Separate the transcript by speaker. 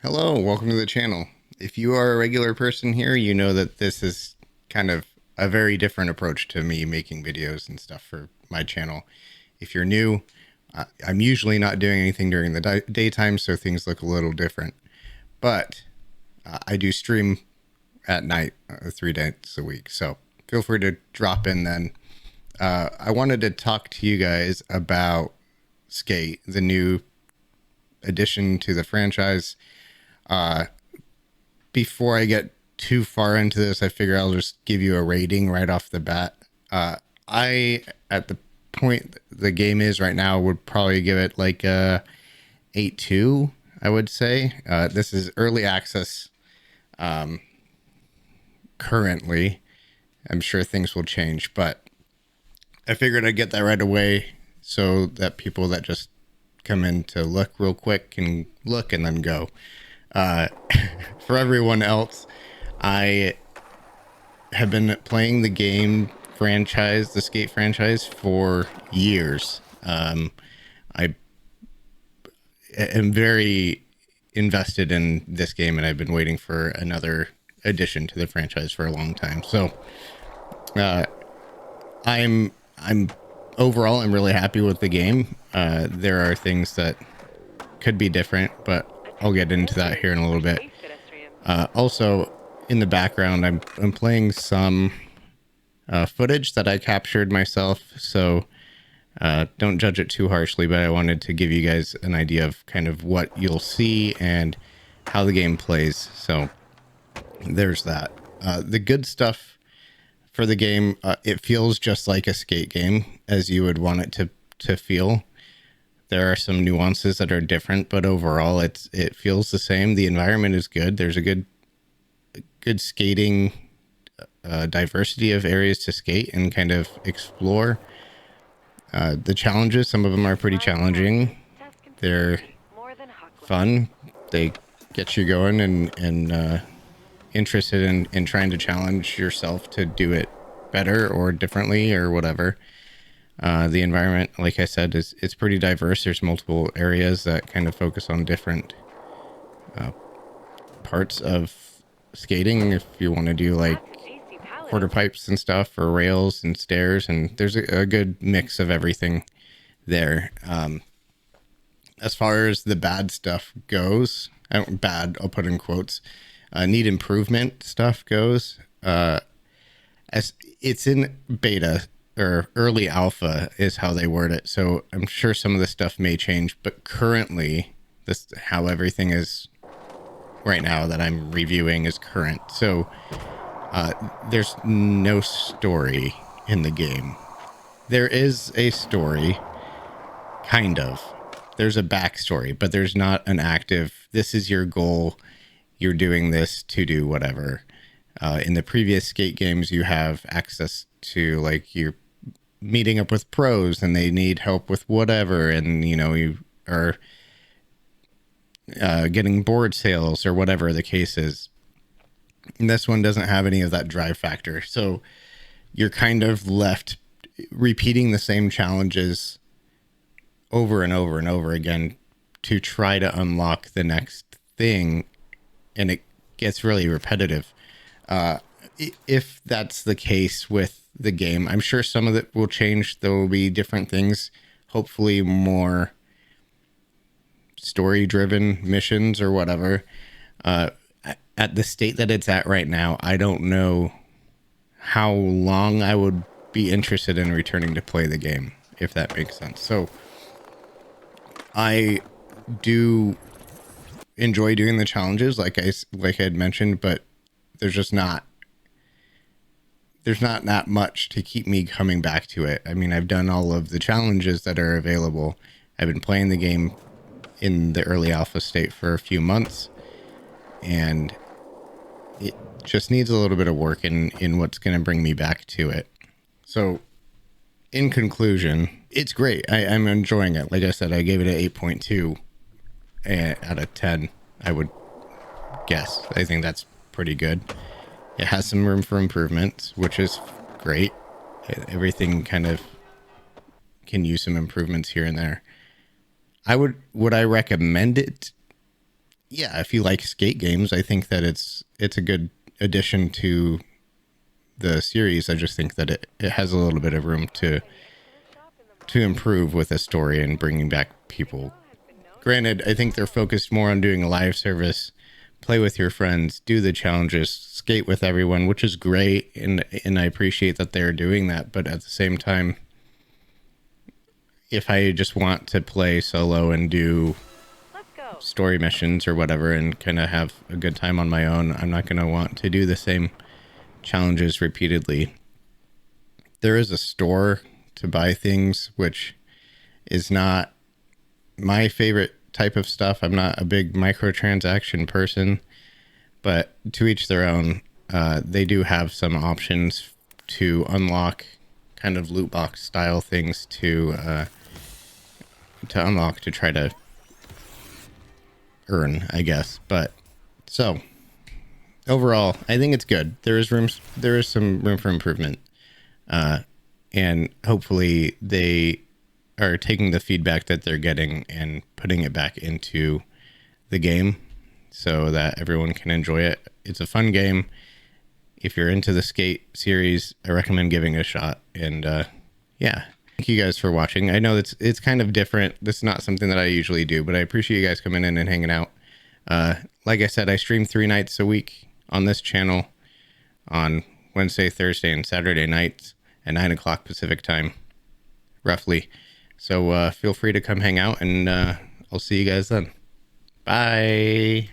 Speaker 1: Hello, welcome to the channel. If you are a regular person here, you know that this is kind of a very different approach to me making videos and stuff for my channel. If you're new, I'm usually not doing anything during the daytime, so things look a little different. But I do stream at night 3 days a week, so feel free to drop in then. I wanted to talk to you guys about Skate, the new addition to the franchise. Before I get too far into this, I figure I'll just give you a rating right off the bat. I, at the point the game is right now, would probably give it like a 8.2, I would say. This is early access currently. I'm sure things will change, but I figured I'd get that right away so that people that just come in to look real quick can look and then go. For everyone else, I have been playing the game franchise, the Skate franchise, for years. I am very invested in this game, and I've been waiting for another addition to the franchise for a long time. So, I'm overall, I'm really happy with the game. There are things that could be different, but I'll get into that here in a little bit. Also, in the background, I'm playing some footage that I captured myself, so don't judge it too harshly, but I wanted to give you guys an idea of kind of what you'll see and how the game plays. So there's that. The good stuff for the game, it feels just like a Skate game as you would want it to feel. There are some nuances that are different, but overall it feels the same. The environment is good. There's a good skating diversity of areas to skate and kind of explore. The challenges, some of them are pretty challenging. They're fun. They get you going and interested in trying to challenge yourself to do it better or differently or whatever. The environment, like I said, it's pretty diverse. There's multiple areas that kind of focus on different parts of skating. If you want to do like quarter pipes and stuff, or rails and stairs, and there's a good mix of everything there. As far as the bad stuff goes, bad, I'll put in quotes, need improvement stuff goes, as it's in beta or early alpha is how they word it. So I'm sure some of the stuff may change, but currently this, how everything is right now that I'm reviewing, is current. So there's no story in the game. There is a story, kind of. There's a backstory, but there's not an active, this is your goal, you're doing this to do whatever. In the previous Skate games, you have access to, like, you're meeting up with pros and they need help with whatever, and you are getting board sales or whatever the case is. And this one doesn't have any of that drive factor, so you're kind of left repeating the same challenges over and over and over again to try to unlock the next thing, and it gets really repetitive. If that's the case with the game, I'm sure some of it will change. There will be different things, hopefully more story-driven missions or whatever. At the state that it's at right now, I don't know how long I would be interested in returning to play the game, if that makes sense. So I do enjoy doing the challenges, like I had mentioned, but there's just not that much to keep me coming back to it. I mean, I've done all of the challenges that are available. I've been playing the game in the early alpha state for a few months, and it just needs a little bit of work in what's going to bring me back to it. So in conclusion, it's great. I'm enjoying it. Like I said, I gave it an 8.2 out of 10, I would guess. I think that's pretty good. It has some room for improvement, which is great. Everything kind of can use some improvements here and there. Would I recommend it? yeah, if you like skate games, I think that it's a good addition to the series. I just think that it has a little bit of room to improve with a story and bringing back people. Granted, I think they're focused more on doing a live service, play with your friends, do the challenges, skate with everyone, which is great, and I appreciate that they're doing that. But at the same time, if I just want to play solo and do story missions or whatever and kind of have a good time on my own, I'm not going to want to do the same challenges repeatedly. There is a store to buy things, which is not my favorite type of stuff. I'm not a big microtransaction person, but to each their own. They do have some options to unlock kind of loot box style things to unlock to try to earn, I guess. But so overall, I think it's good. There is some room for improvement, and hopefully they are taking the feedback that they're getting and putting it back into the game so that everyone can enjoy it. It's a fun game. If you're into the skate series, I recommend giving it a shot. And yeah, thank you guys for watching. I know it's kind of different. This is not something that I usually do, but I appreciate you guys coming in and hanging out. Like I said, I stream 3 nights a week on this channel on Wednesday, Thursday, and Saturday nights at 9 o'clock Pacific time, roughly. So feel free to come hang out, and I'll see you guys then. Bye.